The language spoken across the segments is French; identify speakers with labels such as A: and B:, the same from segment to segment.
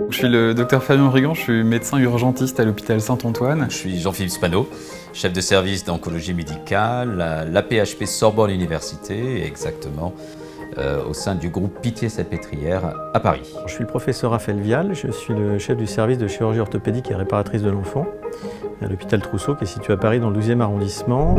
A: Je suis le docteur Fabien Brigand, je suis médecin urgentiste à l'hôpital Saint-Antoine.
B: Je suis Jean-Philippe Spano, chef de service d'oncologie médicale à l'AP-HP Sorbonne Université, exactement au sein du groupe Pitié-Salpêtrière à Paris.
C: Je suis le professeur Raphaël Vial, je suis le chef du service de chirurgie orthopédique et réparatrice de l'enfant à l'hôpital Trousseau qui est situé à Paris dans le 12e arrondissement.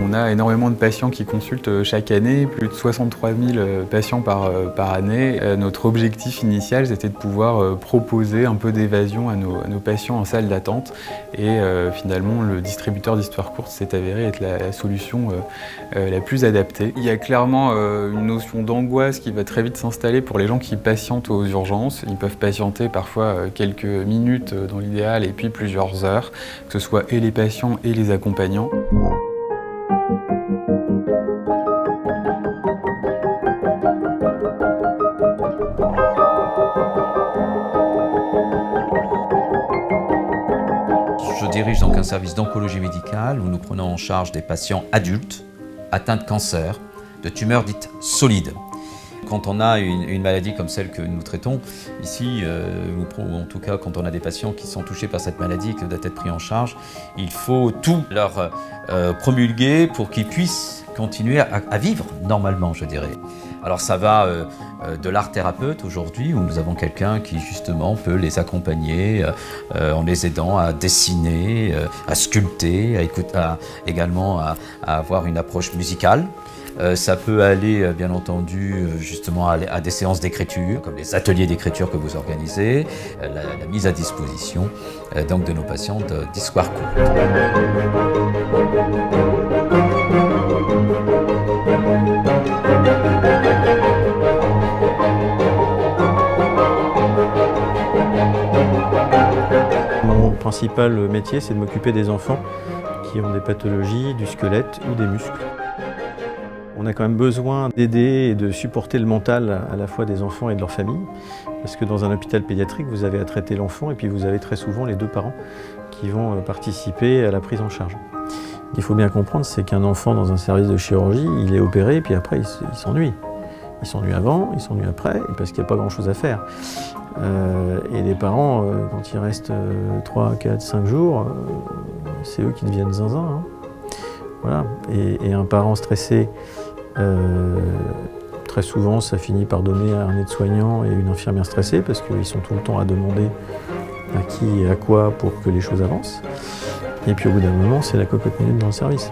A: On a énormément de patients qui consultent chaque année, plus de 63 000 patients par année. Notre objectif initial, c'était de pouvoir proposer un peu d'évasion à nos patients en salle d'attente. Et finalement, le distributeur d'histoire courte s'est avéré être la solution la plus adaptée. Il y a clairement une notion d'angoisse qui va très vite s'installer pour les gens qui patientent aux urgences. Ils peuvent patienter parfois quelques minutes dans l'idéal et puis plusieurs heures, que ce soit et les patients et les accompagnants.
B: Je dirige donc un service d'oncologie médicale où nous prenons en charge des patients adultes atteints de cancer, de tumeurs dites solides. Quand on a une maladie comme celle que nous traitons ici, ou en tout cas quand on a des patients qui sont touchés par cette maladie et qui doivent être pris en charge, il faut tout leur promulguer pour qu'ils puissent continuer à vivre normalement, je dirais. Alors ça va de l'art thérapeute aujourd'hui, où nous avons quelqu'un qui justement peut les accompagner en les aidant à dessiner, à sculpter, également à avoir une approche musicale. Ça peut aller, bien entendu, justement à des séances d'écriture, comme les ateliers d'écriture que vous organisez, la mise à disposition donc de nos patients d'histoire courte.
C: Mon principal métier, c'est de m'occuper des enfants qui ont des pathologies du squelette ou des muscles. On a quand même besoin d'aider et de supporter le mental à la fois des enfants et de leur famille, parce que dans un hôpital pédiatrique, vous avez à traiter l'enfant et puis vous avez très souvent les deux parents qui vont participer à la prise en charge. Ce qu'il faut bien comprendre, c'est qu'un enfant dans un service de chirurgie, il est opéré et puis après il s'ennuie. Il s'ennuie avant, il s'ennuie après, parce qu'il n'y a pas grand-chose à faire. Et les parents, quand il reste 3, 4, 5 jours, c'est eux qui deviennent zinzin. Hein. Voilà. Et un parent stressé, très souvent, ça finit par donner un aide-soignant et une infirmière stressée, parce qu'ils sont tout le temps à demander à qui et à quoi pour que les choses avancent. Et puis au bout d'un moment, c'est la cocotte minute dans le service.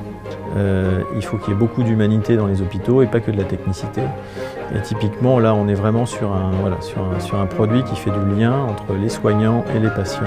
C: Il faut qu'il y ait beaucoup d'humanité dans les hôpitaux et pas que de la technicité. Et typiquement, là, on est vraiment sur un produit qui fait du lien entre les soignants et les patients.